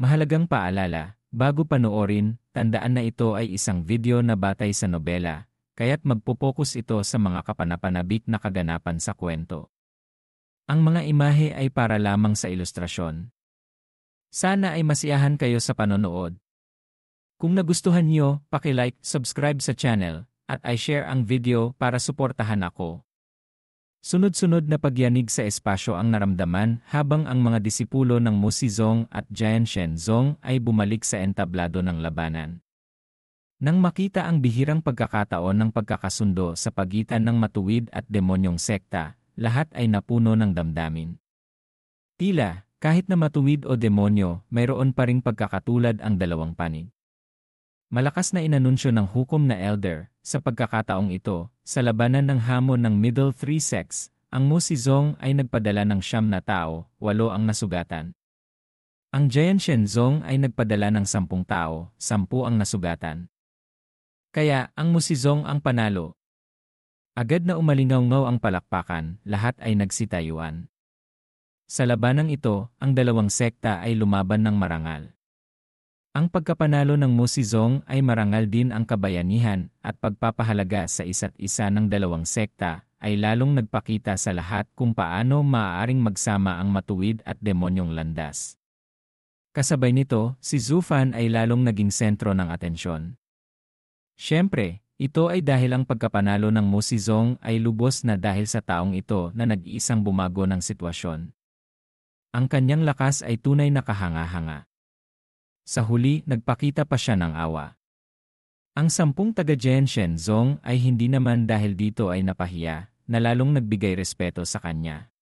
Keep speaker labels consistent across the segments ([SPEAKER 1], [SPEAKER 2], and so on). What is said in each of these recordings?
[SPEAKER 1] Mahalagang paalala, bago panoorin, tandaan na ito ay isang video na batay sa nobela, kaya't magpo-focus ito sa mga kapanapanabik na kaganapan sa kwento. Ang mga imahe ay para lamang sa ilustrasyon. Sana ay masiyahan kayo sa panonood. Kung nagustuhan niyo, paki-like, subscribe sa channel, at i-share ang video para suportahan ako. Sunod-sunod na pagyanig sa espasyo ang naramdaman habang ang mga disipulo ng Mu Xizong at Jian Shenzong ay bumalik sa entablado ng labanan. Nang makita ang bihirang pagkakataon ng pagkakasundo sa pagitan ng matuwid at demonyong sekta, lahat ay napuno ng damdamin. Tila, kahit na matuwid o demonyo, mayroon pa ring pagkakatulad ang dalawang panig. Malakas na inanunsyo ng hukom na elder, sa pagkakataong ito, sa labanan ng hamon ng Middle Three Sects, ang Mu Xizong ay nagpadala ng 9 na tao, 8 ang nasugatan. Ang Jian Shenzong ay nagpadala ng 10 tao, 10 ang nasugatan. Kaya, ang Mu Xizong ang panalo. Agad na umalingaw-ngaw ang palakpakan, lahat ay nagsitayuan. Sa labanang ito, ang dalawang sekta ay lumaban ng marangal. Ang pagkapanalo ng Mu Xizong ay marangal din ang kabayanihan at pagpapahalaga sa isa't isa ng dalawang sekta ay lalong nagpakita sa lahat kung paano maaaring magsama ang matuwid at demonyong landas. Kasabay nito, si Zhu Fan ay lalong naging sentro ng atensyon. Siyempre, ito ay dahil ang pagkapanalo ng Mu Xizong ay lubos na dahil sa taong ito na nag-iisang bumago ng sitwasyon. Ang kanyang lakas ay tunay na kahanga-hanga. Sa huli, nagpakita pa siya ng awa. Ang 10 taga-Jian Shenzong ay hindi naman dahil dito ay napahiya, na lalong nagbigay respeto sa kanya.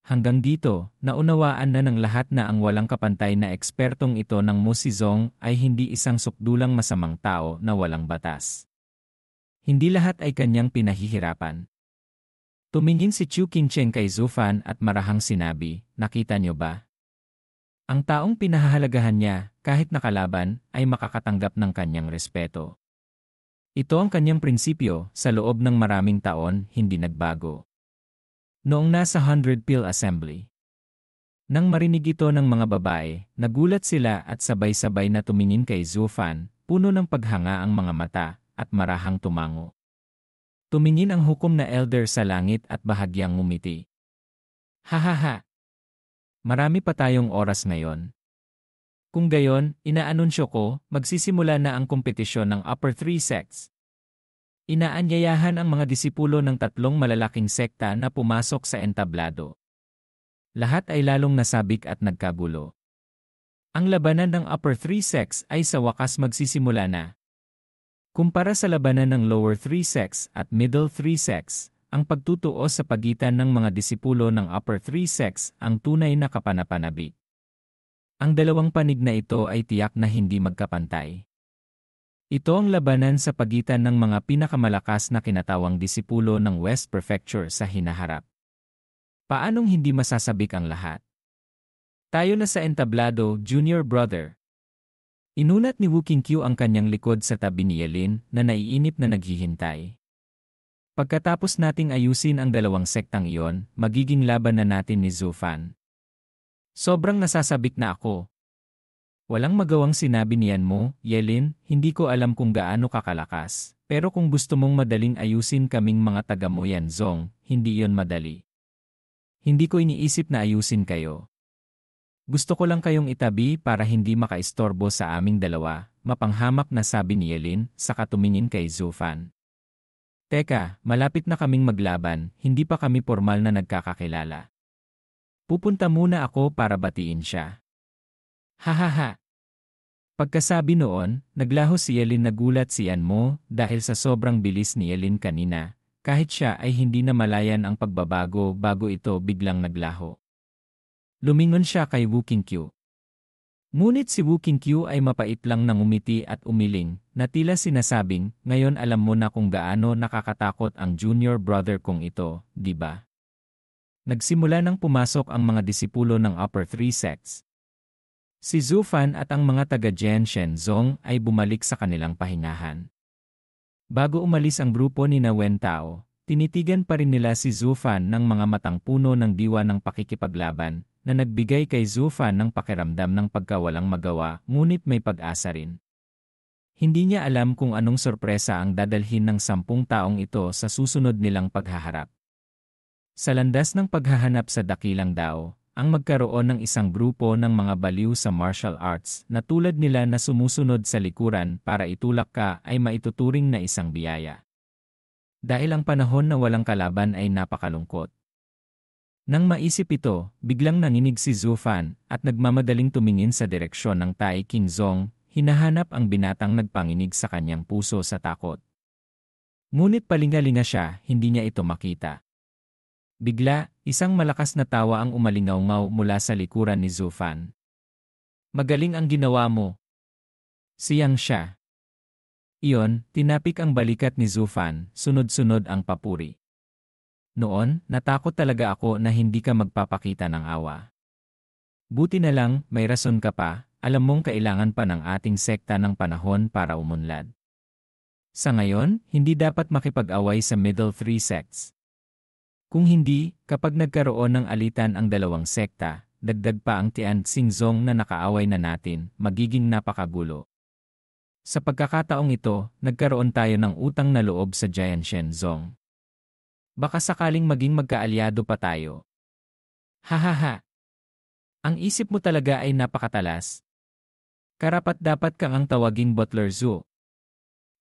[SPEAKER 1] Hanggang dito, naunawaan na ng lahat na ang walang kapantay na ekspertong ito ng Mu Xizong ay hindi isang sukdulang masamang tao na walang batas. Hindi lahat ay kanyang pinahihirapan. Tumingin si Chu Qingcheng kay Zhu Fan at marahang sinabi, "Nakita niyo ba? Ang taong pinahahalagahan niya, kahit nakalaban, ay makakatanggap ng kanyang respeto. Ito ang kanyang prinsipyo, sa loob ng maraming taon, hindi nagbago." Noong nasa 100 Pil Assembly. Nang marinig ito ng mga babae, nagulat sila at sabay-sabay na tumingin kay Zhu Fan, puno ng paghanga ang mga mata, at marahang tumango. Tumingin ang hukom na elder sa langit at bahagyang ngumiti. "Hahaha! Marami pa tayong oras ngayon. Kung gayon, inaanunsyo ko, magsisimula na ang kompetisyon ng Upper Three Sects." Inaanyayahan ang mga disipulo ng 3 malalaking sekta na pumasok sa entablado. Lahat ay lalong nasabik at nagkagulo. Ang labanan ng Upper Three Sects ay sa wakas magsisimula na. Kumpara sa labanan ng Lower Three Sects at Middle Three Sects, ang pagtutuos sa pagitan ng mga disipulo ng Upper Three Sects ang tunay na kapanapanabik. Ang dalawang panig na ito ay tiyak na hindi magkapantay. Ito ang labanan sa pagitan ng mga pinakamalakas na kinatawang disipulo ng West Prefecture sa hinaharap. Paanong hindi masasabik ang lahat? "Tayo na sa entablado, junior brother." Inunat ni Wu Qingqiu ang kanyang likod sa tabi ni Yelin na naiinip na naghihintay. "Pagkatapos nating ayusin ang dalawang sektang iyon, magiging laban na natin ni Zhu Fan." "Sobrang nasasabik na ako." Walang magawang sinabi niyan mo, Yelin, hindi ko alam kung gaano kakalakas, pero kung gusto mong madaling ayusin kaming mga taga Mo Yanzong, hindi iyon madali. Hindi ko iniisip na ayusin kayo. Gusto ko lang kayong itabi para hindi makaistorbo sa aming dalawa, mapanghamak na sabi ni Yelin, saka tumingin kay Zhu Fan. "Teka, malapit na kaming maglaban, hindi pa kami formal na nagkakakilala. Pupunta muna ako para batiin siya." "Hahaha." Pagkasabi noon, naglaho si Yelin, nagulat si Anmo dahil sa sobrang bilis ni Yelin kanina, kahit siya ay hindi na malayan ang pagbabago bago ito biglang naglaho. Lumingon siya kay Wu Qingqiu. Ngunit si Wu Qingqiu ay mapait lang nang umiti at umiling, na tila sinasabing, "Ngayon alam mo na kung gaano nakakatakot ang junior brother kong ito, di ba?" Nagsimula nang pumasok ang mga disipulo ng Upper Three Sects. Si Zhu Fan at ang mga taga-Jian Shenzong ay bumalik sa kanilang pahingahan. Bago umalis ang grupo ni Wen Tao, tinitigan pa rin nila si Zhu Fan ng mga matang puno ng diwa ng pakikipaglaban, na nagbigay kay Zufan ng pakiramdam ng pagkawalang magawa ngunit may pag-asa rin. Hindi niya alam kung anong sorpresa ang dadalhin ng 10 taong ito sa susunod nilang paghaharap. Sa landas ng paghahanap sa dakilang dao, ang magkaroon ng isang grupo ng mga baliw sa martial arts na tulad nila na sumusunod sa likuran para itulak ka ay maituturing na isang biyaya. Dahil ang panahon na walang kalaban ay napakalungkot. Nang maisip ito, biglang nanginig si Zufan at nagmamadaling tumingin sa direksyon ng Tai King Zong, hinahanap ang binatang nagpanginig sa kanyang puso sa takot. Ngunit palingalinga siya, hindi niya ito makita. Bigla, isang malakas na tawa ang umalingaw-ngaw mula sa likuran ni Zufan. "Magaling ang ginawa mo." Siyang siya. Iyon, tinapik ang balikat ni Zufan, sunod-sunod ang papuri. "Noon, natakot talaga ako na hindi ka magpapakita ng awa. Buti na lang, may rason ka pa, alam mong kailangan pa ng ating sekta ng panahon para umunlad. Sa ngayon, hindi dapat makipag-away sa middle three sects. Kung hindi, kapag nagkaroon ng alitan ang dalawang sekta, dagdag pa ang Tian Xingzong na nakaaway na natin, magiging napakagulo. Sa pagkakataong ito, nagkaroon tayo ng utang na loob sa Jian Shenzong. Baka sakaling maging magkaalyado pa tayo." Hahaha. Ang isip mo talaga ay napakatalas. Karapat-dapat kang ang tawaging Butler Zhu.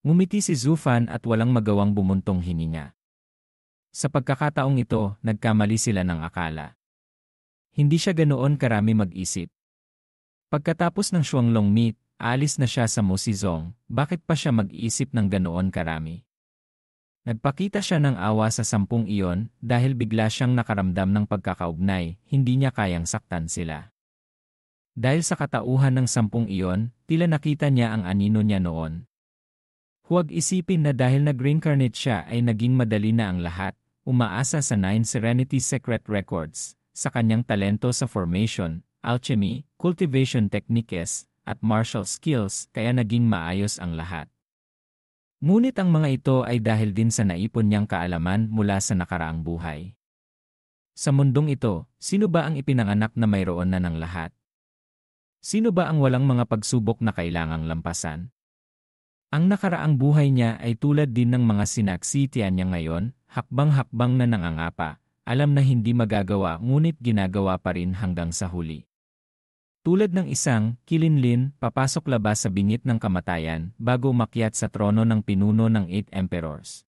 [SPEAKER 1] Ngumiti si Zufan at walang magawang bumuntong hininga. Sa pagkakataong ito, nagkamali sila ng akala. Hindi siya ganoon karami mag-isip. Pagkatapos ng Shuanglong meet, alis na siya sa Musizong, bakit pa siya mag-iisip ng ganoon karami? Nagpakita siya ng awa sa 10 iyon dahil bigla siyang nakaramdam ng pagkakaugnay, hindi niya kayang saktan sila. Dahil sa katauhan ng 10 iyon, tila nakita niya ang anino niya noon. Huwag isipin na dahil nag-reincarnate siya ay naging madali na ang lahat, umaasa sa 9 Serenity Secret Records, sa kanyang talento sa formation, alchemy, cultivation techniques, at martial skills kaya naging maayos ang lahat. Ngunit ang mga ito ay dahil din sa naipon niyang kaalaman mula sa nakaraang buhay. Sa mundong ito, sino ba ang ipinanganak na mayroon na ng lahat? Sino ba ang walang mga pagsubok na kailangang lampasan? Ang nakaraang buhay niya ay tulad din ng mga sinaksitian niya ngayon, hakbang-hakbang na nangangapa, alam na hindi magagawa ngunit ginagawa pa rin hanggang sa huli. Tulad ng isang kilinlin, papasok labas sa bingit ng kamatayan bago umakyat sa trono ng pinuno ng 8 emperors.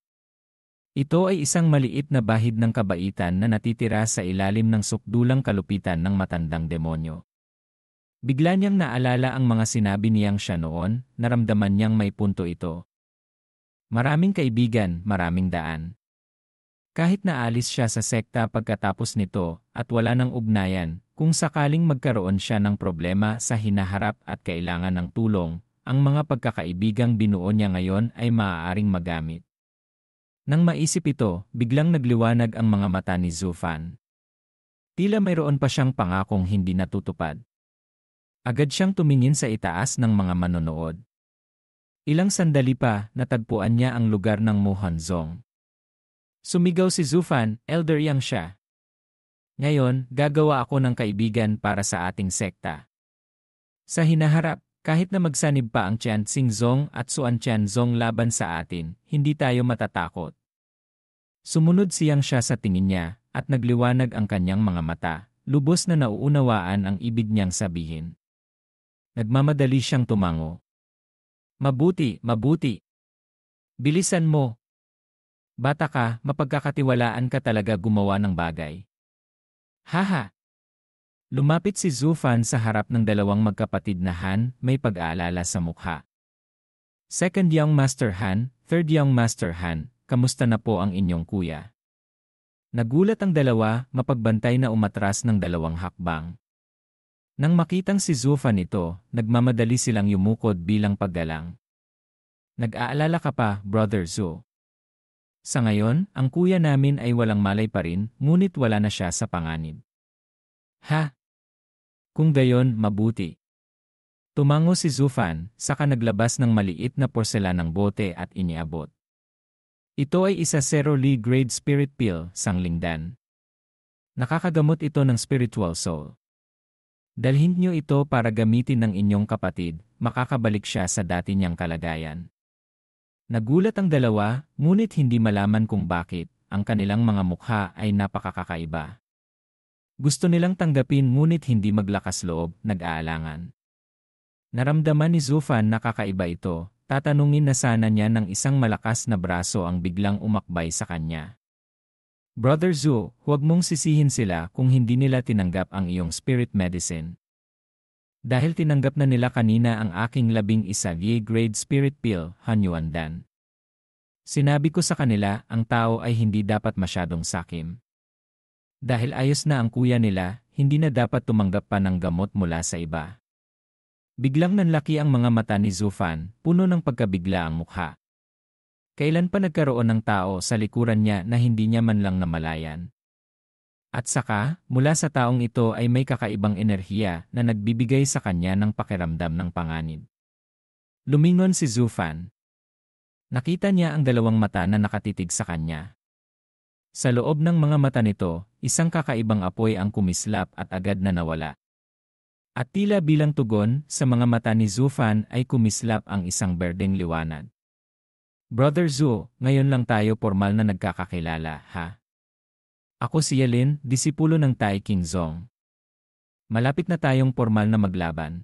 [SPEAKER 1] Ito ay isang maliit na bahid ng kabaitan na natitira sa ilalim ng sukdulang kalupitan ng matandang demonyo. Bigla niyang naalala ang mga sinabi niyang siya noon, naramdaman niyang may punto ito. Maraming kaibigan, maraming daan. Kahit naalis siya sa sekta pagkatapos nito at wala ng ugnayan, kung sakaling magkaroon siya ng problema sa hinaharap at kailangan ng tulong, ang mga pagkakaibigang binuo niya ngayon ay maaaring magamit. Nang maisip ito, biglang nagliwanag ang mga mata ni Zufan. Tila mayroon pa siyang pangakong hindi natutupad. Agad siyang tumingin sa itaas ng mga manonood. Ilang sandali pa, natagpuan niya ang lugar ng Muhanzong. Sumigaw si Zufan, elder yang siya. Ngayon, gagawa ako ng kaibigan para sa ating sekta. Sa hinaharap, kahit na magsanib pa ang Tian Xingzong at Suan Tianzong laban sa atin, hindi tayo matatakot. Sumunod siyang siya sa tingin niya, at nagliwanag ang kanyang mga mata, lubos na nauunawaan ang ibig niyang sabihin. Nagmamadali siyang tumango. Mabuti, mabuti. Bilisan mo. Bata ka, mapagkakatiwalaan ka talaga gumawa ng bagay. Haha. Lumapit si Zufan sa harap ng dalawang magkapatid na Han, may pag-aalala sa mukha. Second Young Master Han, Third Young Master Han, kamusta na po ang inyong kuya? Nagulat ang dalawa, mapagbantay na umatras ng 2 hakbang. Nang makitang si Zufan ito, nagmamadali silang yumukod bilang paggalang. Nag-aalala ka pa, Brother Zhu. Sa ngayon, ang kuya namin ay walang malay pa rin, ngunit wala na siya sa panganib. Ha? Kung gayon, mabuti. Tumango si Zufan, saka naglabas ng maliit na porselanang bote at iniabot. Ito ay isa 0 Li grade spirit pill, sanglingdan. Nakakagamot ito ng spiritual soul. Dalhin niyo ito para gamitin ng inyong kapatid, makakabalik siya sa dati niyang kalagayan. Nagulat ang dalawa, ngunit hindi malaman kung bakit, ang kanilang mga mukha ay napakakaiba. Gusto nilang tanggapin ngunit hindi maglakas loob, nag-aalangan. Naramdaman ni Zufan na kakaiba ito, tatanungin na sana niya ng isang malakas na braso ang biglang umakbay sa kanya. Brother Zu, huwag mong sisihin sila kung hindi nila tinanggap ang iyong spirit medicine. Dahil tinanggap na nila kanina ang aking 11 grade spirit pill, Hanyuandan. Sinabi ko sa kanila, ang tao ay hindi dapat masyadong sakim. Dahil ayos na ang kuya nila, hindi na dapat tumanggap pa ng gamot mula sa iba. Biglang nanlaki ang mga mata ni Zufan, puno ng pagkabigla ang mukha. Kailan pa nagkaroon ng tao sa likuran niya na hindi niya man lang namalayan? At saka, mula sa taong ito ay may kakaibang enerhiya na nagbibigay sa kanya ng pakiramdam ng panganib. Lumingon si Zufan. Nakita niya ang dalawang mata na nakatitig sa kanya. Sa loob ng mga mata nito, isang kakaibang apoy ang kumislap at agad na nawala. At tila bilang tugon, sa mga mata ni Zufan ay kumislap ang isang berdeng liwanag. Brother Zu, ngayon lang tayo formal na nagkakakilala, ha? Ako si Yelin, disipulo ng Tai King Zong. Malapit na tayong formal na maglaban.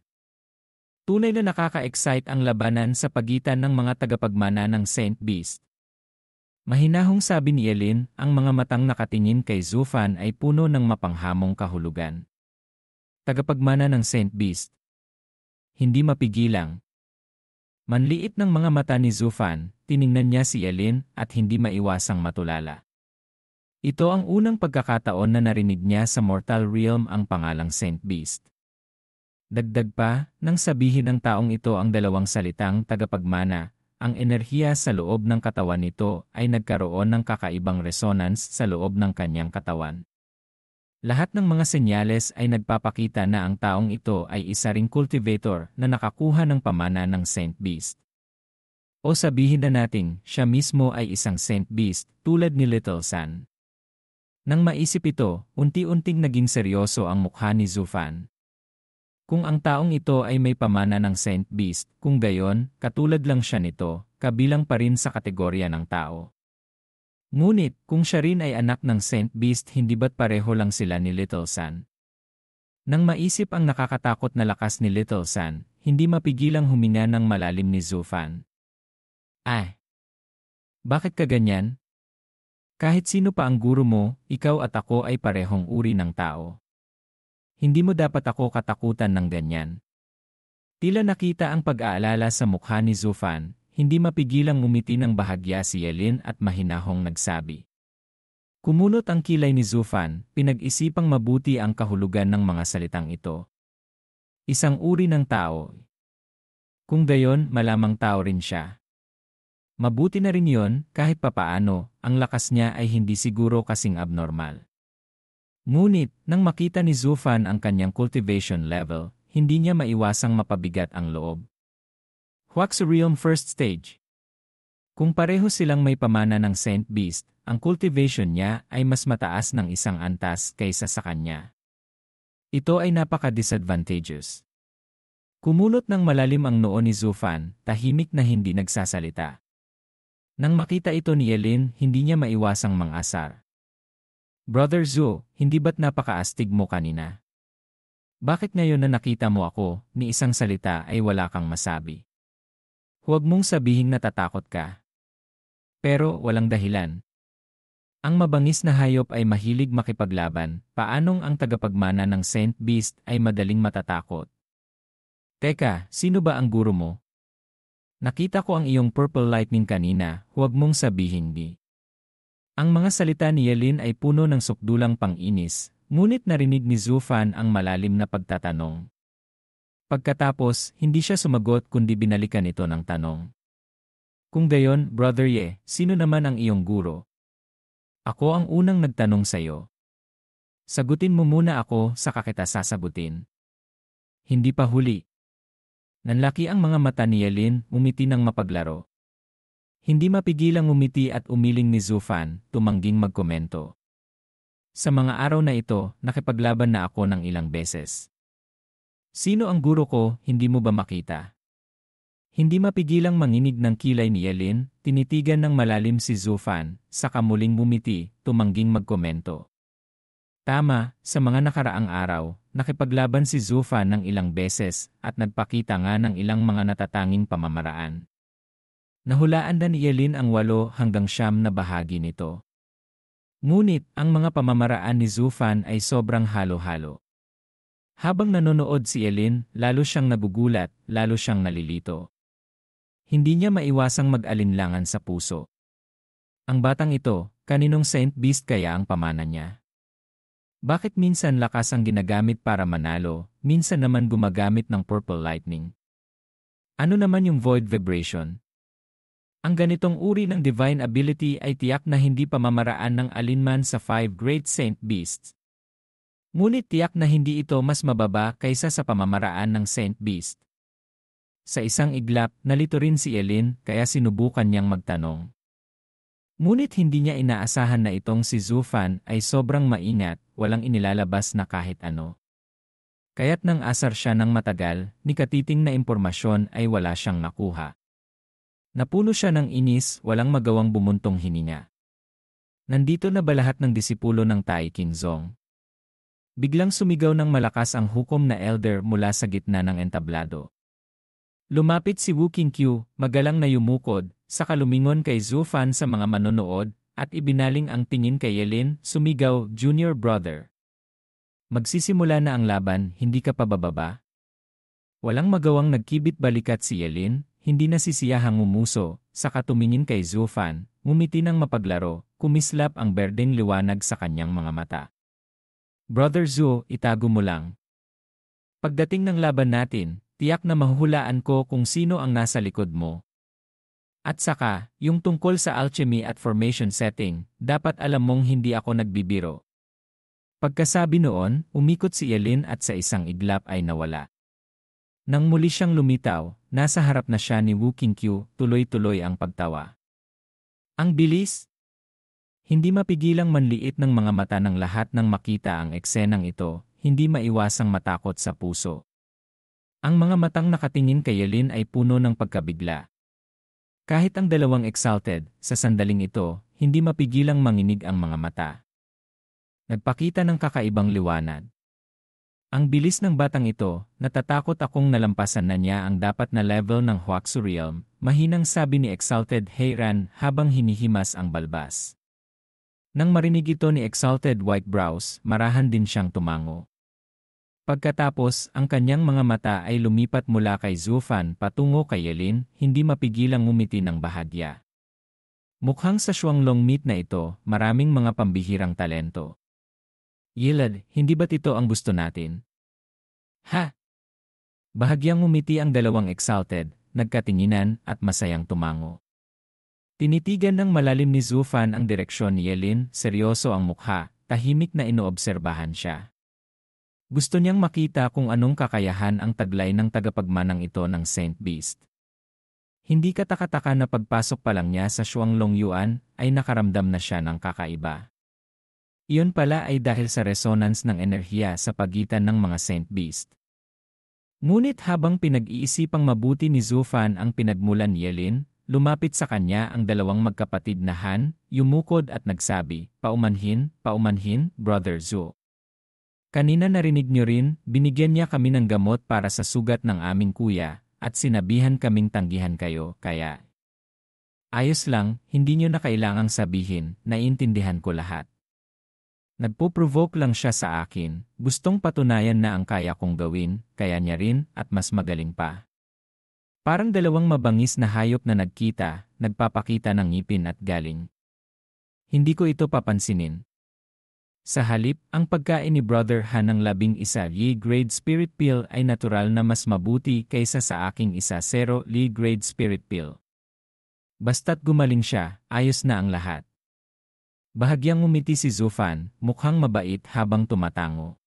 [SPEAKER 1] Tunay na nakaka-excite ang labanan sa pagitan ng mga tagapagmana ng Saint Beast. Mahinahong sabi ni Yelin, ang mga matang nakatingin kay Zufan ay puno ng mapanghamong kahulugan. Tagapagmana ng Saint Beast. Hindi mapigilang. Manliit ng mga mata ni Zufan, tiningnan niya si Yelin at hindi maiwasang matulala. Ito ang unang pagkakataon na narinig niya sa mortal realm ang pangalang Saint Beast. Dagdag pa, nang sabihin ng taong ito ang dalawang salitang tagapagmana, ang enerhiya sa loob ng katawan nito ay nagkaroon ng kakaibang resonance sa loob ng kanyang katawan. Lahat ng mga senyales ay nagpapakita na ang taong ito ay isa ring cultivator na nakakuha ng pamana ng Saint Beast. O sabihin na nating, siya mismo ay isang Saint Beast tulad ni Little Sun. Nang maisip ito, unti-unting naging seryoso ang mukha ni Zufan. Kung ang taong ito ay may pamana ng Saint Beast, kung gayon, katulad lang siya nito, kabilang pa rin sa kategorya ng tao. Ngunit, kung siya rin ay anak ng Saint Beast, hindi ba't pareho lang sila ni Little Sun? Nang maisip ang nakakatakot na lakas ni Little Sun, hindi mapigilang huminga ng malalim ni Zufan. Ay! Bakit ka ganyan? Kahit sino pa ang guro mo, ikaw at ako ay parehong uri ng tao. Hindi mo dapat ako katakutan ng ganyan. Tila nakita ang pag-aalala sa mukha ni Zufan, hindi mapigilang ngumiti ng bahagya si Yelin at mahinahong nagsabi. Kumunot ang kilay ni Zufan, pinag-isipang mabuti ang kahulugan ng mga salitang ito. Isang uri ng tao. Kung gayon, malamang tao rin siya. Mabuti na rin yon, kahit papaano, ang lakas niya ay hindi siguro kasing abnormal. Ngunit, nang makita ni Zufan ang kanyang cultivation level, hindi niya maiwasang mapabigat ang loob. Huaxurium First Stage. Kung pareho silang may pamana ng Saint Beast, ang cultivation niya ay mas mataas ng isang antas kaysa sa kanya. Ito ay napaka-disadvantageous. Kumulot ng malalim ang noo ni Zufan, tahimik na hindi nagsasalita. Nang makita ito ni Yelin, hindi niya maiwasang mang-asar. Brother Zu, hindi ba't napakaastig mo kanina? Bakit ngayon na nakita mo ako, ni isang salita ay wala kang masabi? Huwag mong sabihing natatakot ka. Pero walang dahilan. Ang mabangis na hayop ay mahilig makipaglaban, paanong ang tagapagmana ng Saint Beast ay madaling matatakot? Teka, sino ba ang guro mo? Nakita ko ang iyong purple lightning kanina, huwag mong sabihin di. Ang mga salita ni Yelin ay puno ng sukdulang pang-inis, ngunit narinig ni Zufan ang malalim na pagtatanong. Pagkatapos, hindi siya sumagot kundi binalikan ito ng tanong. Kung gayon, Brother Ye, sino naman ang iyong guro? Ako ang unang nagtanong sa iyo. Sagutin mo muna ako, saka kita sasagutin. Hindi pa huli. Nanlaki ang mga mata ni Yelin, umiti ng mapaglaro. Hindi mapigilang umiti at umiling ni Zufan, tumangging magkomento. Sa mga araw na ito, nakipaglaban na ako ng ilang beses. Sino ang guro ko, hindi mo ba makita? Hindi mapigilang manginig ng kilay ni Yelin, tinitigan ng malalim si Zufan, saka muling bumiti, tumangging magkomento. Tama, sa mga nakaraang araw, nakipaglaban si Zufan ng ilang beses at nagpakita nga ng ilang mga natatanging pamamaraan. Nahulaan na ni Yelin ang 8 hanggang 9 na bahagi nito. Ngunit, ang mga pamamaraan ni Zufan ay sobrang halo-halo. Habang nanonood si Yelin, lalo siyang nagugulat, lalo siyang nalilito. Hindi niya maiwasang mag-alinlangan sa puso. Ang batang ito, kaninong Saint Beast kaya ang pamana niya? Bakit minsan lakas ang ginagamit para manalo, minsan naman gumagamit ng Purple Lightning? Ano naman yung Void Vibration? Ang ganitong uri ng divine ability ay tiyak na hindi pamamaraan ng alinman sa 5 Great Saint Beasts. Ngunit tiyak na hindi ito mas mababa kaysa sa pamamaraan ng Saint Beast. Sa isang iglap, nalito rin si Yelin kaya sinubukan niyang magtanong. Ngunit hindi niya inaasahan na itong si Zufan ay sobrang maingat, walang inilalabas na kahit ano. Kaya't nang asar siya ng matagal, ni katiting na impormasyon ay wala siyang nakuha. Napuno siya ng inis, walang magawang bumuntong hininga. Nandito na ba lahat ng disipulo ng Tai Qingzong? Biglang sumigaw ng malakas ang hukom na elder mula sa gitna ng entablado. Lumapit si Wu Qingqiu, magalang na yumukod, saka lumingon kay Zufan sa mga manonood, at ibinaling ang tingin kay Yelin, sumigaw, "Junior brother. Magsisimula na ang laban, hindi ka pa bababa?" Walang magawang nagkibit balikat si Yelin, hindi nasisiyahang umuso, saka tumingin kay Zufan, ngumiti ng mapaglaro, kumislap ang berdeng liwanag sa kanyang mga mata. "Brother Zhu, itago mo lang. Pagdating ng laban natin, tiyak na mahuhulaan ko kung sino ang nasa likod mo. At saka, yung tungkol sa alchemy at formation setting, dapat alam mong hindi ako nagbibiro." Pagkasabi noon, umikot si Yelin at sa isang iglap ay nawala. Nang muli siyang lumitaw, nasa harap na siya ni Wu Qingqiu, tuloy-tuloy ang pagtawa. Ang bilis! Hindi mapigilang manliit ng mga mata ng lahat nang makita ang eksenang ito, hindi maiwasang matakot sa puso. Ang mga matang nakatingin kay Yelin ay puno ng pagkabigla. Kahit ang dalawang exalted, sa sandaling ito, hindi mapigilang manginig ang mga mata. Nagpakita ng kakaibang liwanag. Ang bilis ng batang ito, natatakot akong nalampasan na niya ang dapat na level ng Huaxu Realm, mahinang sabi ni Exalted Heiran habang hinihimas ang balbas. Nang marinig ito ni Exalted White Brows, marahan din siyang tumango. Pagkatapos, ang kanyang mga mata ay lumipat mula kay Zufan patungo kay Yelin, hindi mapigilang ngumiti ng bahagya. Mukhang sa Shuanglong meet na ito, maraming mga pambihirang talento. Yilad, hindi ba't ito ang gusto natin? Ha? Bahagyang ngumiti ang dalawang exalted, nagkatinginan at masayang tumango. Tinitigan ng malalim ni Zufan ang direksyon ni Yelin, seryoso ang mukha, tahimik na inoobserbahan siya. Gusto niyang makita kung anong kakayahan ang taglay ng tagapagmanang ito ng Saint Beast. Hindi katakataka na pagpasok pa lang niya sa Shuanglong Yuan ay nakaramdam na siya ng kakaiba. Iyon pala ay dahil sa resonance ng enerhiya sa pagitan ng mga Saint Beast. Ngunit habang pinag-iisipang mabuti ni Zufan ang pinagmulan ni Yelin, lumapit sa kanya ang dalawang magkapatid na Han, yumukod at nagsabi, paumanhin, Brother Zhu. Kanina narinig niyo rin, binigyan niya kami ng gamot para sa sugat ng aming kuya, at sinabihan kaming tanggihan kayo, kaya ayos lang, hindi niyo na kailangang sabihin, naiintindihan ko lahat. Nagpo-provoke lang siya sa akin, gustong patunayan na ang kaya kong gawin, kaya niya rin, at mas magaling pa. Parang dalawang mabangis na hayop na nagkita, nagpapakita ng ngipin at galing. Hindi ko ito papansinin. Sa halip, ang pagkain ni Brother Han ng 11 Yi-grade spirit pill ay natural na mas mabuti kaysa sa aking 0 Yi-grade spirit pill. Basta't gumaling siya, ayos na ang lahat. Bahagyang ngumiti si Zufan, mukhang mabait habang tumatango.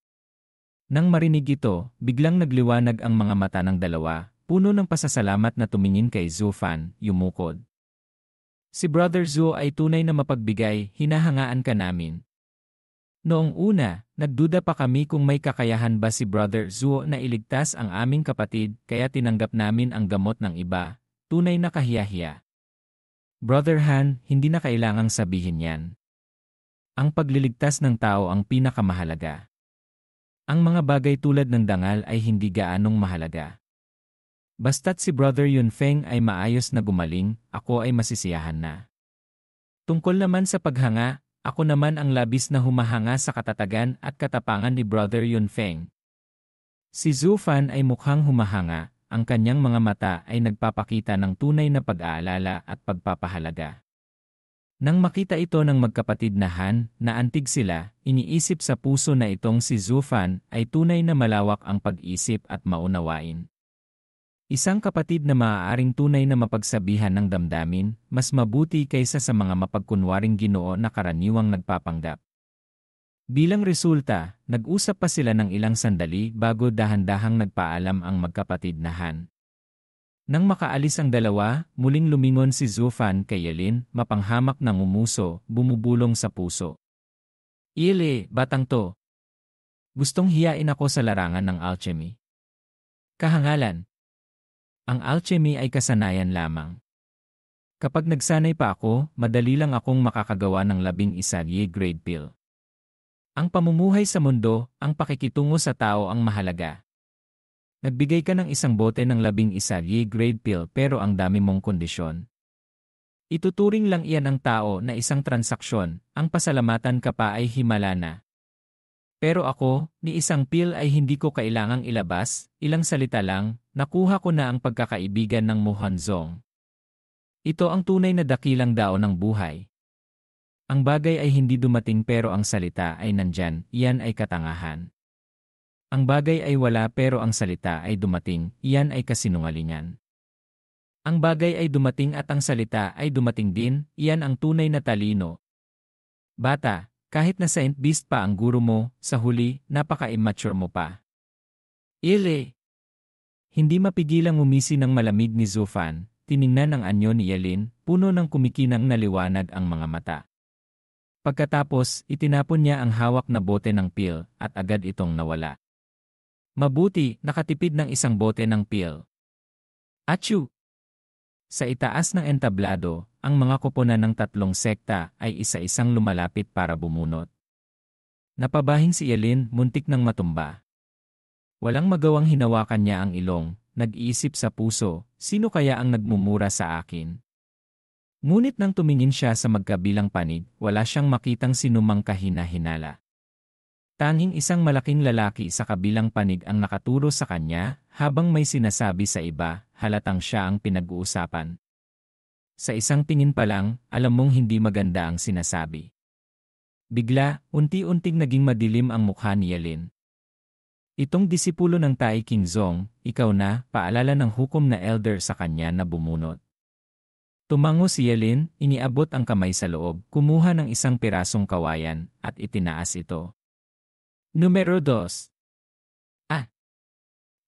[SPEAKER 1] Nang marinig ito, biglang nagliwanag ang mga mata ng dalawa, puno ng pasasalamat na tumingin kay Zufan, yumukod. Si Brother Zhu ay tunay na mapagbigay, hinahangaan ka namin. Noong una, nagduda pa kami kung may kakayahan ba si Brother Zuo na iligtas ang aming kapatid kaya tinanggap namin ang gamot ng iba. Tunay na kahiyahiya. Brother Han, hindi na kailangang sabihin yan. Ang pagliligtas ng tao ang pinakamahalaga. Ang mga bagay tulad ng dangal ay hindi gaanong mahalaga. Basta't si Brother Yunfeng ay maayos na gumaling, ako ay masisiyahan na. Tungkol naman sa paghanga, ako naman ang labis na humahanga sa katatagan at katapangan ni Brother Yunfeng. Si Zhu Fan ay mukhang humahanga, ang kanyang mga mata ay nagpapakita ng tunay na pag-aalala at pagpapahalaga. Nang makita ito ng magkapatid na Han, na antig sila, iniisip sa puso na itong si Zhu Fan ay tunay na malawak ang pag-isip at maunawain. Isang kapatid na maaaring tunay na mapagsabihan ng damdamin, mas mabuti kaysa sa mga mapagkunwaring Ginoo na karaniwang nagpapanggap. Bilang resulta, nag-usap pa sila ng ilang sandali bago dahan-dahang nagpaalam ang magkapatid na Han. Nang makaalis ang dalawa, muling lumingon si Zhu Fan kay Yelin, mapanghamak ng umuso, bumubulong sa puso. "Ile, batang to. Gustong hiyain ako sa larangan ng alchemy." Kahangalan. Ang alchemy ay kasanayan lamang. Kapag nagsanay pa ako, madali lang akong makakagawa ng 11 Ye-grade pill. Ang pamumuhay sa mundo, ang pakikitungo sa tao ang mahalaga. Nagbigay ka ng isang bote ng 11 Ye-grade pill pero ang dami mong kondisyon. Ituturing lang iyan ang tao na isang transaksyon, ang pasalamatan ka pa ay himala na. Pero ako, ni isang pill ay hindi ko kailangang ilabas, ilang salita lang, nakuha ko na ang pagkakaibigan ng Muhanzong. Ito ang tunay na dakilang dao ng buhay. Ang bagay ay hindi dumating pero ang salita ay nandyan, iyan ay katangahan. Ang bagay ay wala pero ang salita ay dumating, iyan ay kasinungalingan. Ang bagay ay dumating at ang salita ay dumating din, iyan ang tunay na talino. Bata, kahit na Saint Beast pa ang guro mo, sa huli, napaka-immature mo pa. Ile. Hindi mapigilang umisi ng malamig ni Zhu Fan, tiningnan ang anyo ni Yelin, puno ng kumikinang na liwanag ang mga mata. Pagkatapos, itinapon niya ang hawak na bote ng pill, at agad itong nawala. Mabuti, nakatipid ng isang bote ng pill. Achoo! Sa itaas ng entablado, ang mga koponan ng 3 sekta ay isa-isang lumalapit para bumunot. Napabahing si Yelin, muntik ng matumba. Walang magawang hinawakan niya ang ilong, nag-iisip sa puso, sino kaya ang nagmumura sa akin? Ngunit nang tumingin siya sa magkabilang panig, wala siyang makitang sinumang kahina-hinala. Tanging isang malaking lalaki sa kabilang panig ang nakaturo sa kanya, habang may sinasabi sa iba, halatang siya ang pinag-uusapan. Sa isang tingin pa lang, alam mong hindi maganda ang sinasabi. Bigla, unti-unting naging madilim ang mukha ni Yelin. Itong disipulo ng Tai Qingzong, ikaw na, paalala ng hukom na elder sa kanya na bumunot. Tumango si Yelin, iniabot ang kamay sa loob, kumuha ng isang pirasong kawayan, at itinaas ito. Numero 2.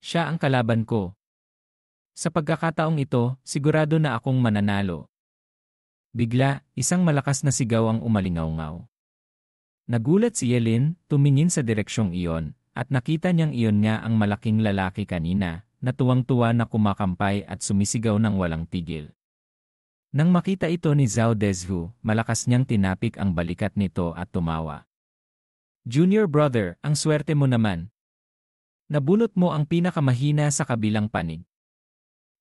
[SPEAKER 1] Siya ang kalaban ko. Sa pagkakataong ito, sigurado na akong mananalo. Bigla, isang malakas na sigaw ang umalingaw-ngaw. Nagulat si Yelin, tumingin sa direksyong iyon, at nakita niyang iyon nga ang malaking lalaki kanina, na tuwang-tuwa na kumakampay at sumisigaw ng walang tigil. Nang makita ito ni Zhao Dezhu, malakas niyang tinapik ang balikat nito at tumawa. Junior brother, ang swerte mo naman. Nabunot mo ang pinakamahina sa kabilang panig.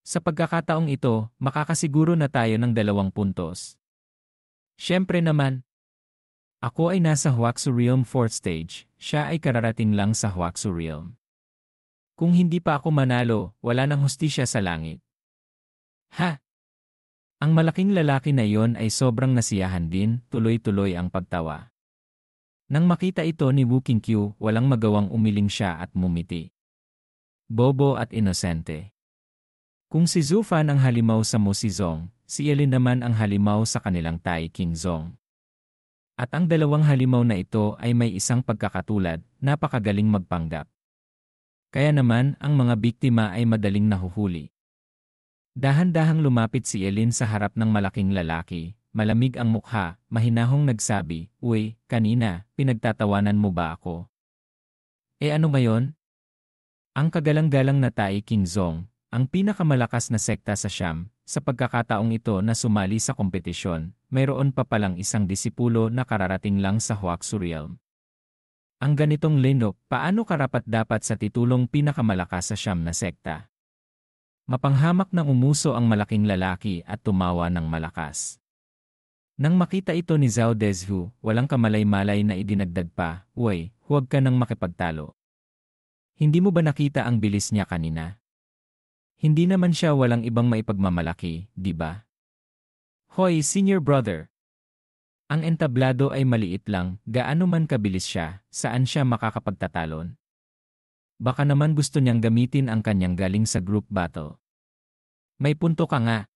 [SPEAKER 1] Sa pagkakataong ito, makakasiguro na tayo ng 2 puntos. Siyempre naman. Ako ay nasa Huaxu Realm 4th stage, siya ay kararating lang sa Huaxu Realm. Kung hindi pa ako manalo, wala nang hustisya sa langit. Ha! Ang malaking lalaki na iyon ay sobrang nasiyahan din, tuloy-tuloy ang pagtawa. Nang makita ito ni Wu Qingqiu, walang magawang umiling siya at mumiti. Bobo at inosente. Kung si Zhu Fan ang halimaw sa Mo Xizong, si Yelin naman ang halimaw sa kanilang Tai Qingzong. At ang dalawang halimaw na ito ay may isang pagkakatulad, napakagaling magpanggap. Kaya naman, ang mga biktima ay madaling nahuhuli. Dahan-dahang lumapit si Yelin sa harap ng malaking lalaki, malamig ang mukha, mahinahong nagsabi, "Uy, kanina, pinagtatawanan mo ba ako?" Ano ngayon? Ang kagalang-galang na Tai Qingzong, ang pinakamalakas na sekta sa Siam, sa pagkakataong ito na sumali sa kompetisyon, mayroon pa palang isang disipulo na kararating lang sa Huaxu Realm. Ang ganitong linok, paano karapat-dapat sa titulong pinakamalakas sa Siam na sekta? Mapanghamak na umuso ang malaking lalaki at tumawa ng malakas. Nang makita ito ni Zhao Dezhu, walang kamalay-malay na idinagdag pa, "Uy, huwag ka nang makipagtalo. Hindi mo ba nakita ang bilis niya kanina? Hindi naman siya walang ibang maipagmamalaki, di ba? Hoy, senior brother! Ang entablado ay maliit lang, gaano man kabilis siya, saan siya makakapagtatalon? Baka naman gusto niyang gamitin ang kanyang galing sa group battle. May punto ka nga.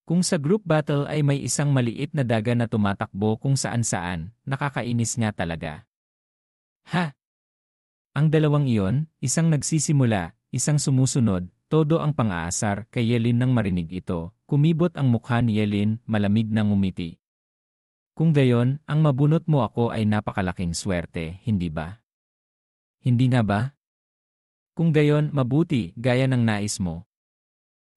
[SPEAKER 1] Kung sa group battle ay may isang maliit na daga na tumatakbo kung saan-saan, nakakainis nga talaga. Ha? Ang dalawang iyon, isang nagsisimula, isang sumusunod, todo ang pang-aasar kay Yelin nang marinig ito, kumibot ang mukha ni Yelin, malamig na ngumiti. Kung gayon, ang mabunot mo ako ay napakalaking swerte, hindi ba? Hindi nga ba? Kung gayon, mabuti, gaya ng nais mo.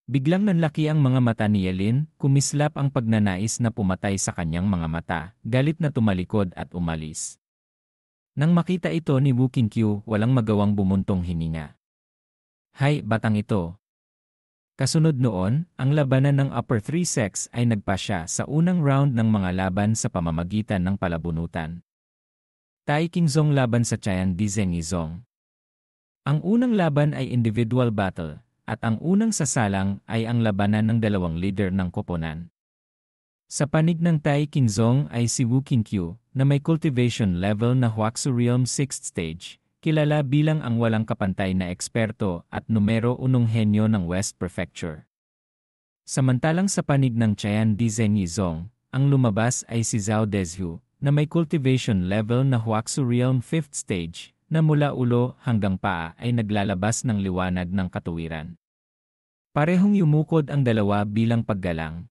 [SPEAKER 1] Biglang nanlaki ang mga mata ni Yelin, kumislap ang pagnanais na pumatay sa kanyang mga mata, galit na tumalikod at umalis. Nang makita ito ni Wu Qingqiu, walang magawang bumuntong hininga. Hay, batang ito. Kasunod noon, ang labanan ng Upper Three Sex ay nagpasya sa unang round ng mga laban sa pamamagitan ng palabunutan. Tai Qingzong laban sa Qian Dizeng Yizong. Ang unang laban ay individual battle, at ang unang sasalang ay ang labanan ng dalawang leader ng koponan. Sa panig ng Tai Qingzong ay si Wu Qingqiu, na may cultivation level na Huaxu Realm 6th stage, kilala bilang ang walang kapantay na eksperto at numero 1 henyo ng West Prefecture. Samantalang sa panig ng Qian Dizeng Yizong, ang lumabas ay si Zhao Dezhu, na may cultivation level na Huaxu Realm 5th stage, na mula ulo hanggang paa ay naglalabas ng liwanag ng katuwiran. Parehong yumukod ang dalawa bilang paggalang.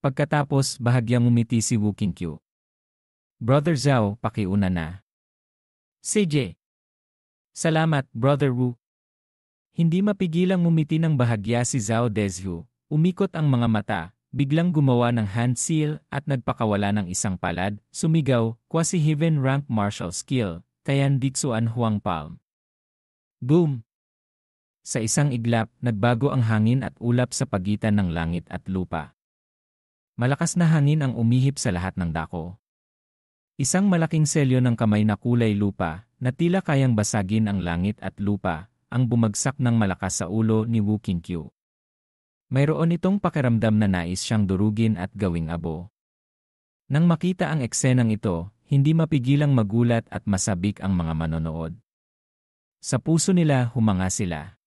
[SPEAKER 1] Pagkatapos, bahagyang umiti si Wu Qingqiu. Brother Zhao, pakiuna na. CJ. Salamat, Brother Wu. Hindi mapigilang umiti ng bahagya si Zhao Dezhu, umikot ang mga mata, biglang gumawa ng hand seal at nagpakawala ng isang palad, sumigaw, quasi-heaven rank martial skill, Tian Dixuan Huang Palm. Boom! Sa isang iglap, nagbago ang hangin at ulap sa pagitan ng langit at lupa. Malakas na hangin ang umihip sa lahat ng dako. Isang malaking selyo ng kamay na kulay lupa, na tila kayang basagin ang langit at lupa, ang bumagsak ng malakas sa ulo ni Wu Qingqiu. Mayroon itong pakiramdam na nais siyang durugin at gawing abo. Nang makita ang eksenang ito, hindi mapigilang magulat at masabik ang mga manonood. Sa puso nila, humanga sila.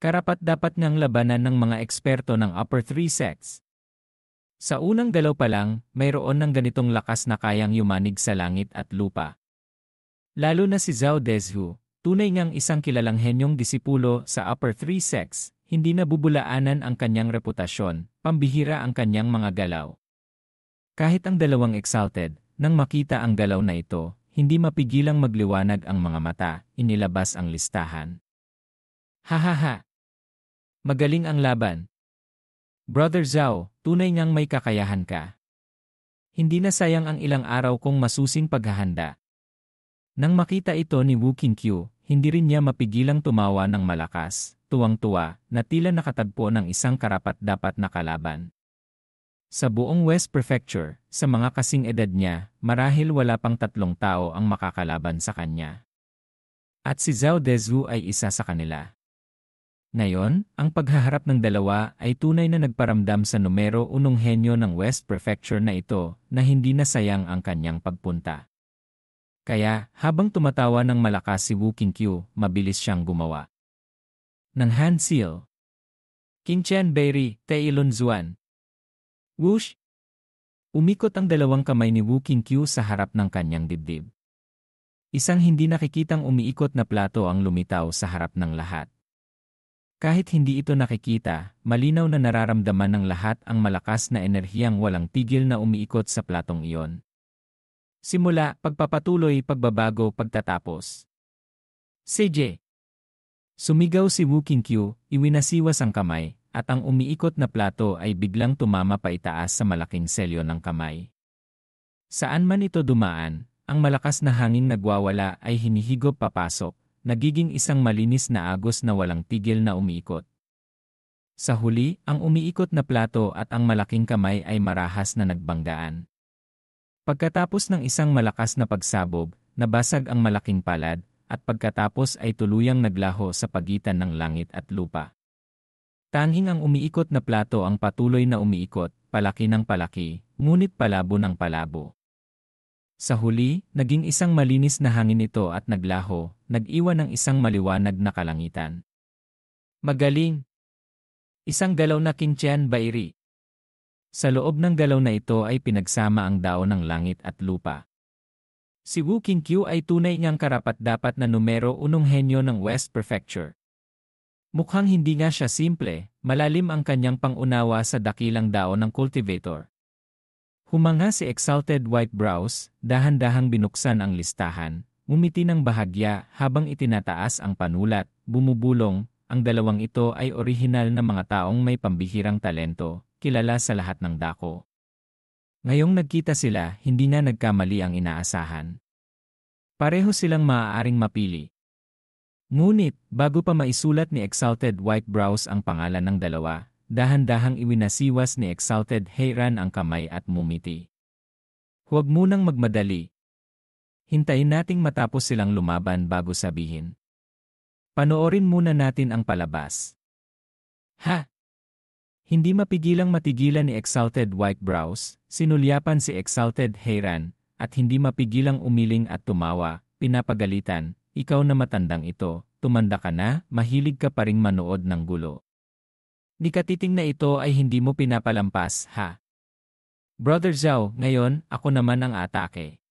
[SPEAKER 1] Karapat-dapat ngang labanan ng mga eksperto ng Upper Three Sex. Sa unang dalaw pa lang, mayroon ng ganitong lakas na kayang yumanig sa langit at lupa. Lalo na si Zhao Dezhu, tunay ngang isang kilalang henyong disipulo sa Upper Three Sex, hindi nabubulaanan ang kanyang reputasyon, pambihira ang kanyang mga galaw. Kahit ang dalawang exalted, nang makita ang galaw na ito, hindi mapigilang magliwanag ang mga mata, inilabas ang listahan. Hahaha! Magaling ang laban. Brother Zhao, tunay ngang may kakayahan ka. Hindi na sayang ang ilang araw kong masusing paghahanda. Nang makita ito ni Wu Qingqiu, hindi rin niya mapigilang tumawa ng malakas, tuwang-tuwa, na tila nakatagpo ng isang karapat-dapat na kalaban. Sa buong West Prefecture, sa mga kasing edad niya, marahil wala pang 3 tao ang makakalaban sa kanya. At si Zhao Dezhu ay isa sa kanila. Ngayon, ang paghaharap ng dalawa ay tunay na nagparamdam sa numero 1 henyo ng West Prefecture na ito na hindi na sayang ang kanyang pagpunta. Kaya, habang tumatawa ng malakas si Wu Qingqiu, mabilis siyang gumawa ng hand seal. Qingqian Beiri, Teilun Zuan. Whoosh! Umikot ang dalawang kamay ni Wu Qingqiu sa harap ng kanyang dibdib. Isang hindi nakikitang umiikot na plato ang lumitaw sa harap ng lahat. Kahit hindi ito nakikita, malinaw na nararamdaman ng lahat ang malakas na enerhiyang walang tigil na umiikot sa platong iyon. Simula, pagpapatuloy, pagbabago, pagtatapos. CJ. Sumigaw si Wu Qingqiu, iwinasiwas ang kamay, at ang umiikot na plato ay biglang tumama paitaas sa malaking selyo ng kamay. Saan man ito dumaan, ang malakas na hangin nagwawala ay hinihigop papasok, nagiging isang malinis na agos na walang tigil na umiikot. Sa huli, ang umiikot na plato at ang malaking kamay ay marahas na nagbanggaan. Pagkatapos ng isang malakas na pagsabog, nabasag ang malaking palad, at pagkatapos ay tuluyang naglaho sa pagitan ng langit at lupa. Tanging ang umiikot na plato ang patuloy na umiikot, palaki ng palaki, ngunit palabo ng palabo. Sa huli, naging isang malinis na hangin ito at naglaho, nag-iwan ng isang maliwanag na kalangitan. Magaling! Isang galaw na Qingtian Bairi. Sa loob ng galaw na ito ay pinagsama ang dao ng langit at lupa. Si Wu Qingqiu ay tunay niyang karapat-dapat na numero 1 henyo ng West Prefecture. Mukhang hindi nga siya simple, malalim ang kanyang pangunawa sa dakilang dao ng cultivator. Humanga si Exalted White Brows, dahan-dahang binuksan ang listahan, ngumiti ng bahagya habang itinataas ang panulat, bumubulong, ang dalawang ito ay orihinal na mga taong may pambihirang talento, kilala sa lahat ng dako. Ngayong nagkita sila, hindi na nagkamali ang inaasahan. Pareho silang maaaring mapili. Ngunit, bago pa maisulat ni Exalted White Brows ang pangalan ng dalawa, dahan-dahang iwinasiwas ni Exalted Heiran ang kamay at mumiti. Huwag munang magmadali. Hintayin nating matapos silang lumaban bago sabihin. Panoorin muna natin ang palabas. Ha! Hindi mapigilang matigilan ni Exalted White Brows, sinulyapan si Exalted Heiran, at hindi mapigilang umiling at tumawa, pinapagalitan, ikaw na matandang ito, tumanda ka na, mahilig ka pa ring manood ng gulo. Ni katiting na ito ay hindi mo pinapalampas, ha? Brother Zhao, ngayon, ako naman ang atake.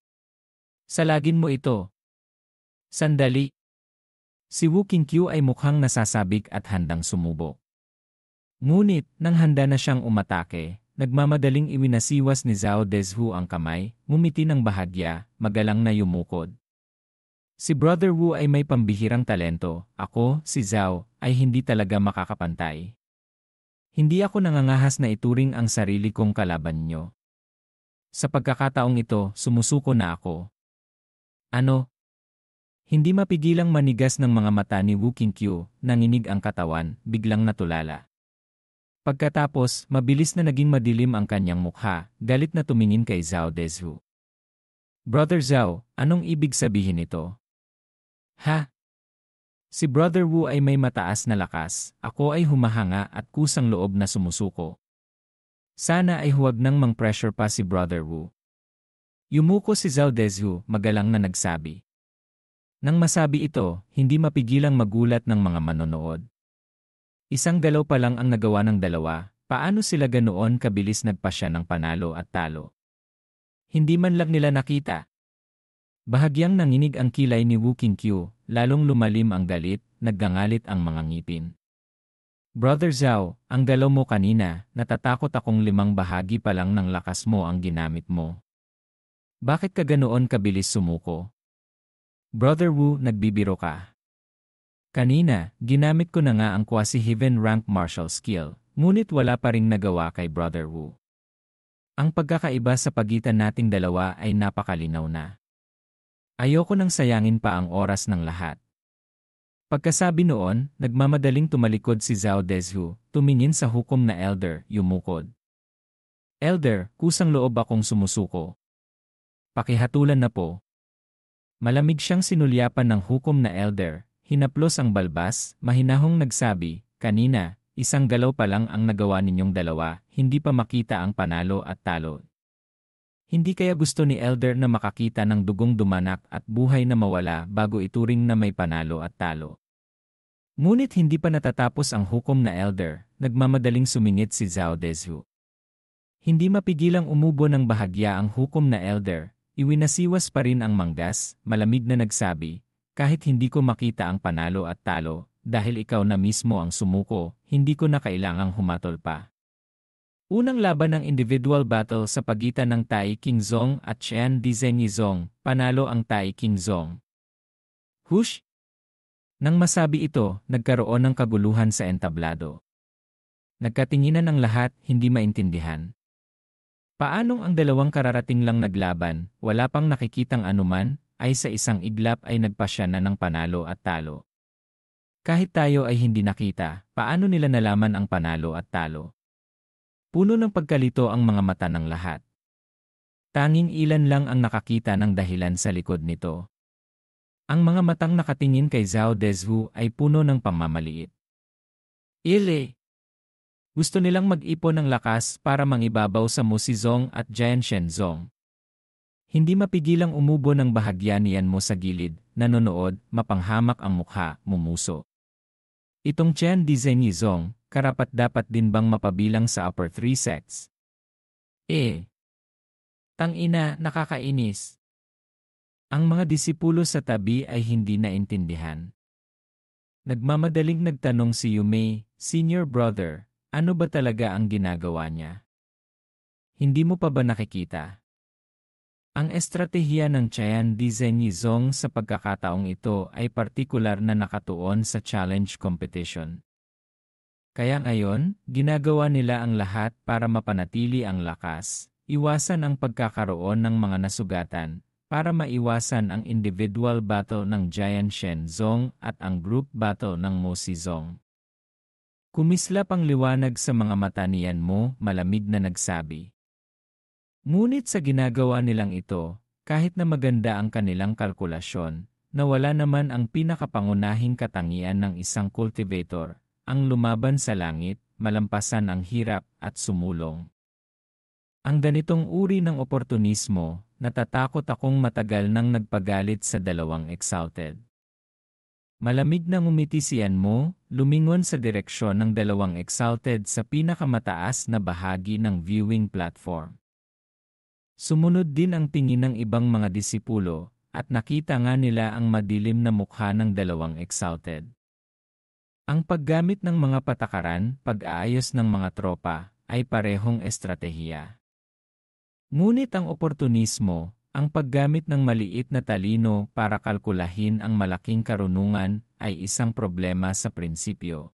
[SPEAKER 1] Salagin mo ito. Sandali. Si Wu Qingqiu ay mukhang nasasabik at handang sumubok. Ngunit, nang handa na siyang umatake, nagmamadaling iwinasiwas ni Zhao Dezhu ang kamay, ngumiti ng bahagya, magalang na yumukod. Si Brother Wu ay may pambihirang talento, ako, si Zhao, ay hindi talaga makakapantay. Hindi ako nangangahas na ituring ang sarili kong kalaban niyo. Sa pagkakataong ito, sumusuko na ako. Ano? Hindi mapigilang manigas ng mga mata ni Wu Qingqiu, nanginig ang katawan, biglang natulala. Pagkatapos, mabilis na naging madilim ang kanyang mukha, galit na tumingin kay Zhao Dezhu. Brother Zhao, anong ibig sabihin nito? Ha? Si Brother Wu ay may mataas na lakas, ako ay humahanga at kusang loob na sumusuko. Sana ay huwag nang mang-pressure pa si Brother Wu. Yumuko si Zhao Dezhu, magalang na nagsabi. Nang masabi ito, hindi mapigilang magulat ng mga manonood. Isang galaw pa lang ang nagawa ng dalawa, paano sila ganoon kabilis nagpasya ng panalo at talo? Hindi man lang nila nakita. Bahagyang nanginig ang kilay ni Wu Qingqiu, lalong lumalim ang galit, naggangalit ang mga ngipin. Brother Zhao, ang galaw mo kanina, natatakot akong 5 bahagi pa lang ng lakas mo ang ginamit mo. Bakit ka ganoon kabilis sumuko? Brother Wu, nagbibiro ka. Kanina, ginamit ko na nga ang quasi-heaven rank martial skill, ngunit wala pa ring nagawa kay Brother Wu. Ang pagkakaiba sa pagitan nating dalawa ay napakalinaw na. Ayoko nang sayangin pa ang oras ng lahat. Pagkasabi noon, nagmamadaling tumalikod si Zhao Dezhu, tumingin sa hukom na elder, yumukod. Elder, kusang loob akong sumusuko. Pakihatulan na po. Malamig siyang sinulyapan ng hukom na elder. Hinaplos ang balbas, mahinahong nagsabi, kanina, isang galaw pa lang ang nagawa ninyong dalawa, hindi pa makita ang panalo at talo. Hindi kaya gusto ni Elder na makakita ng dugong dumanak at buhay na mawala bago ituring na may panalo at talo. Ngunit hindi pa natatapos ang hukom na Elder, nagmamadaling sumingit si Zhao Dezhu. Hindi mapigilang umubo ng bahagya ang hukom na Elder, iwinasiwas pa rin ang manggas, malamig na nagsabi, kahit hindi ko makita ang panalo at talo, dahil ikaw na mismo ang sumuko, hindi ko na kailangang humatol pa. Unang laban ng individual battle sa pagitan ng Tai Qingzong at Chen Dizengizong, panalo ang Tai Qingzong. Hush! Nang masabi ito, nagkaroon ng kaguluhan sa entablado. Nagkatinginan ang lahat, hindi maintindihan. Paanong ang dalawang kararating lang naglaban, wala pang nakikitang anuman, ay sa isang iglap ay nagpasya na ng panalo at talo. Kahit tayo ay hindi nakita, paano nila nalaman ang panalo at talo? Puno ng pagkalito ang mga mata ng lahat. Tanging ilan lang ang nakakita ng dahilan sa likod nito. Ang mga matang nakatingin kay Zhao Dezhu ay puno ng pamamaliit. Ile! Gusto nilang mag-ipon ng lakas para mangibabaw sa Mu Shizong at Jian Shenzong. Hindi mapigilang umubo ng bahagya niyan mo sa gilid, nanonood, mapanghamak ang mukha, mumuso. Itong Chen Dizengizong, karapat-dapat din bang mapabilang sa upper three sects? Tangina, nakakainis. Ang mga disipulo sa tabi ay hindi naintindihan. Nagmamadaling nagtanong si Yumei, senior brother, ano ba talaga ang ginagawa niya? Hindi mo pa ba nakikita? Ang estratehiya ng Chen Dizengizong sa pagkakataong ito ay partikular na nakatuon sa challenge competition. Kaya ngayon, ginagawa nila ang lahat para mapanatili ang lakas, iwasan ang pagkakaroon ng mga nasugatan, para maiwasan ang individual battle ng Jian Shenzong at ang group battle ng Mu Shizong. Kumislap ang liwanag sa mga mata niyan mo, malamig na nagsabi. Ngunit sa ginagawa nilang ito, kahit na maganda ang kanilang kalkulasyon, nawala naman ang pinakapangunahing katangian ng isang cultivator, ang lumaban sa langit, malampasan ang hirap at sumulong. Ang ganitong uri ng oportunismo, natatakot akong matagal nang nagpagalit sa dalawang exalted. Malamig na ngumiti siyan mo, lumingon sa direksyon ng dalawang exalted sa pinakamataas na bahagi ng viewing platform. Sumunod din ang tingin ng ibang mga disipulo, at nakita nga nila ang madilim na mukha ng dalawang exalted. Ang paggamit ng mga patakaran, pag-aayos ng mga tropa, ay parehong estratehiya. Ngunit ang oportunismo, ang paggamit ng maliit na talino para kalkulahin ang malaking karunungan, ay isang problema sa prinsipyo.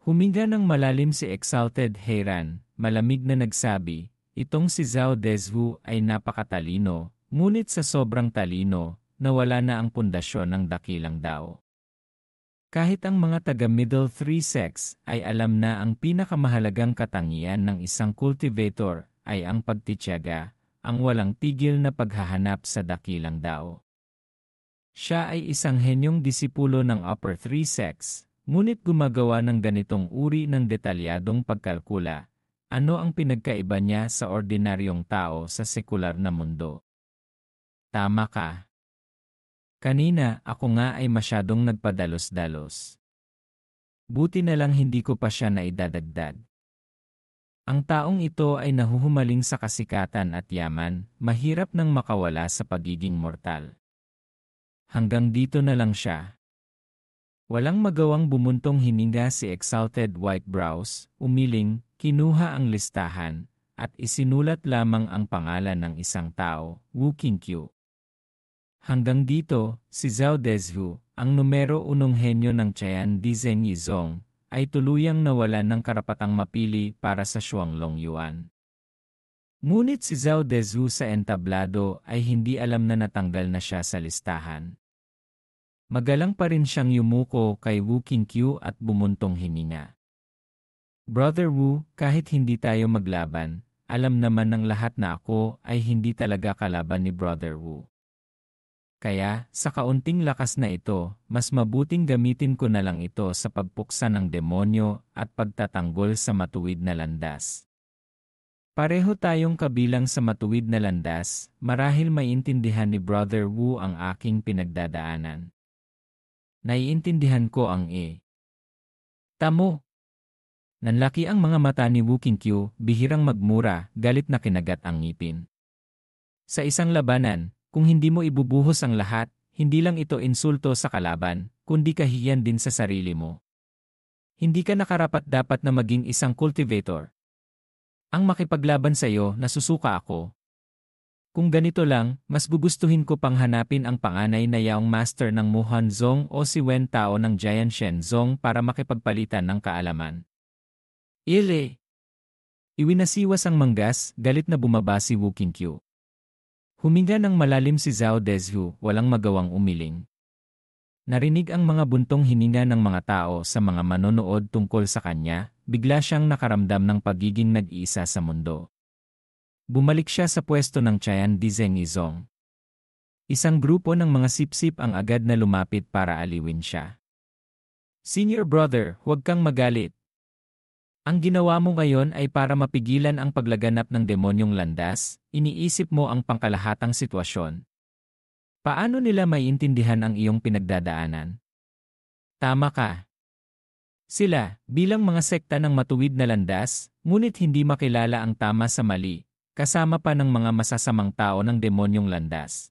[SPEAKER 1] Huminga ng malalim si Exalted Heiran, malamig na nagsabi, itong si Zhao Dezhu ay napakatalino, ngunit sa sobrang talino, nawala na ang pundasyon ng dakilang dao. Kahit ang mga taga-middle three sects ay alam na ang pinakamahalagang katangian ng isang cultivator ay ang pagtitiyaga, ang walang tigil na paghahanap sa dakilang dao. Siya ay isang henyong disipulo ng upper three sects, ngunit gumagawa ng ganitong uri ng detalyadong pagkalkula. Ano ang pinagkaiba niya sa ordinaryong tao sa sekular na mundo? Tama ka. Kanina, ako nga ay masyadong nagpadalos-dalos. Buti na lang hindi ko pa siya naidadagdag. Ang taong ito ay nahuhumaling sa kasikatan at yaman, mahirap nang makawala sa pagiging mortal. Hanggang dito na lang siya. Walang magawang bumuntong hininga si Exalted White Brows, umiling, kinuha ang listahan, at isinulat lamang ang pangalan ng isang tao, Wu Qingqiu. Hanggang dito, si Zhao Dezhu, ang numero unong henyo ng Chen Dizengizong, ay tuluyang nawalan ng karapatang mapili para sa Shuanglong Yuan. Ngunit si Zhao Dezhu sa entablado ay hindi alam na natanggal na siya sa listahan. Magalang pa rin siyang yumuko kay Wu Qingqiu at bumuntong hininga. Brother Wu, kahit hindi tayo maglaban, alam naman ng lahat na ako ay hindi talaga kalaban ni Brother Wu. Kaya, sa kaunting lakas na ito, mas mabuting gamitin ko na lang ito sa pagpuksa ng demonyo at pagtatanggol sa matuwid na landas. Pareho tayong kabilang sa matuwid na landas, marahil maiintindihan ni Brother Wu ang aking pinagdadaanan. Naiintindihan ko ang Tamo! Nanlaki ang mga mata ni Wu Qingqiu, bihirang magmura, galit na kinagat ang ngipin. Sa isang labanan, kung hindi mo ibubuhos ang lahat, hindi lang ito insulto sa kalaban, kundi kahihiyan din sa sarili mo. Hindi ka nakarapat-dapat na maging isang cultivator. Ang makipaglaban sa iyo, nasusuka ako. Kung ganito lang, mas gugustuhin ko pang hanapin ang panganay na yaong master ng Muhan Zong o si Wen Tao ng Jian Shen Zong para makipagpalitan ng kaalaman. Ile! Iwinasiwas ang manggas, galit na bumaba si Wu Qingqiu. Huminga ng malalim si Zhao Dezhu, walang magawang umiling. Narinig ang mga buntong hininga ng mga tao sa mga manonood tungkol sa kanya, bigla siyang nakaramdam ng pagiging nag-iisa sa mundo. Bumalik siya sa pwesto ng Tian Dizeng Izong. Isang grupo ng mga sipsip ang agad na lumapit para aliwin siya. Senior brother, huwag kang magalit. Ang ginawa mo ngayon ay para mapigilan ang paglaganap ng demonyong landas, iniisip mo ang pangkalahatang sitwasyon. Paano nila maiintindihan ang iyong pinagdadaanan? Tama ka. Sila, bilang mga sekta ng matuwid na landas, ngunit hindi makilala ang tama sa mali, kasama pa ng mga masasamang tao ng demonyong landas.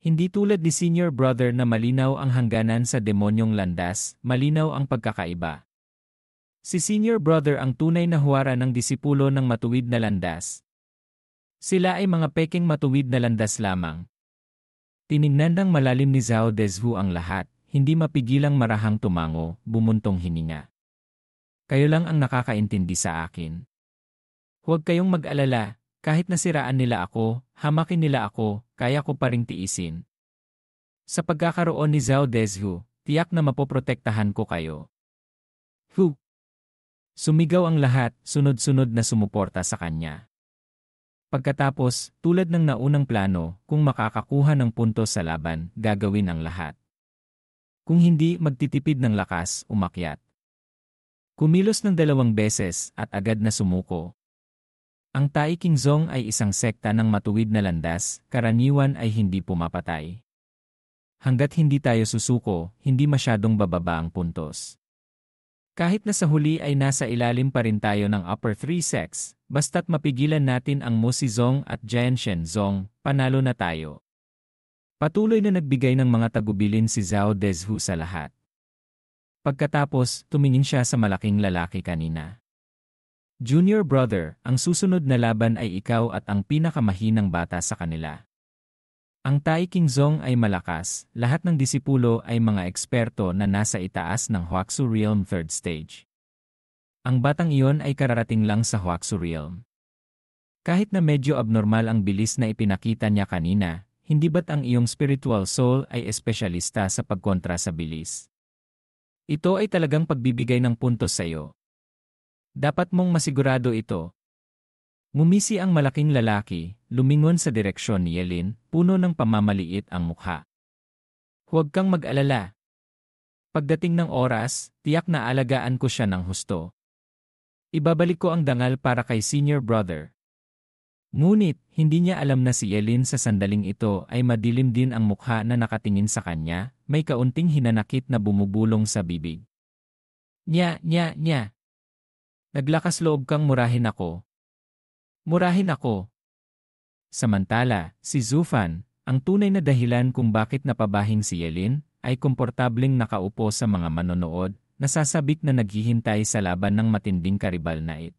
[SPEAKER 1] Hindi tulad ni Senior Brother na malinaw ang hangganan sa demonyong landas, malinaw ang pagkakaiba. Si Senior Brother ang tunay na huwara ng disipulo ng matuwid na landas. Sila ay mga peking matuwid na landas lamang. Tiningnan ng malalim ni Zhao Dezhu ang lahat, hindi mapigilang marahang tumango, bumuntong hininga. Kayo lang ang nakakaintindi sa akin. Huwag kayong mag-alala, kahit nasiraan nila ako, hamakin nila ako, kaya ko pa ring tiisin. Sa pagkakaroon ni Zhao Dezhu, tiyak na mapoprotektahan ko kayo. Hu! Sumigaw ang lahat, sunod-sunod na sumuporta sa kanya. Pagkatapos, tulad ng naunang plano, kung makakakuha ng puntos sa laban, gagawin ang lahat. Kung hindi, magtitipid ng lakas, umakyat. Kumilos ng 2 beses at agad na sumuko. Ang Tai Qingzong ay isang sekta ng matuwid na landas, karaniwan ay hindi pumapatay. Hanggat hindi tayo susuko, hindi masyadong bababa ang puntos. Kahit na sa huli ay nasa ilalim pa rin tayo ng upper 3 sects, basta't mapigilan natin ang Mo Zong at Jian Shen Zong, panalo na tayo. Patuloy na nagbigay ng mga tagubilin si Zhao Dezhu sa lahat. Pagkatapos, tumingin siya sa malaking lalaki kanina. Junior brother, ang susunod na laban ay ikaw at ang pinakamahinang bata sa kanila. Ang Tai Qingzong ay malakas, lahat ng disipulo ay mga eksperto na nasa itaas ng Huaxu Realm 3rd stage. Ang batang iyon ay kararating lang sa Huaxu Realm. Kahit na medyo abnormal ang bilis na ipinakita niya kanina, hindi ba't ang iyong spiritual soul ay espesyalista sa pagkontra sa bilis? Ito ay talagang pagbibigay ng puntos sa iyo. Dapat mong masigurado ito. Ngumisi ang malaking lalaki, lumingon sa direksyon ni Yelin, puno ng pamamaliit ang mukha. Huwag kang mag-alala. Pagdating ng oras, tiyak na alagaan ko siya ng husto. Ibabalik ko ang dangal para kay Senior Brother. Ngunit, hindi niya alam na si Yelin sa sandaling ito ay madilim din ang mukha na nakatingin sa kanya, may kaunting hinanakit na bumubulong sa bibig. Nya. Naglakas loob kang murahin ako. Murahin ako. Samantala, si Zufan, ang tunay na dahilan kung bakit napabahing si Yelin, ay komportableng nakaupo sa mga manonood, nasasabik na naghihintay sa laban ng matinding karibal na ito.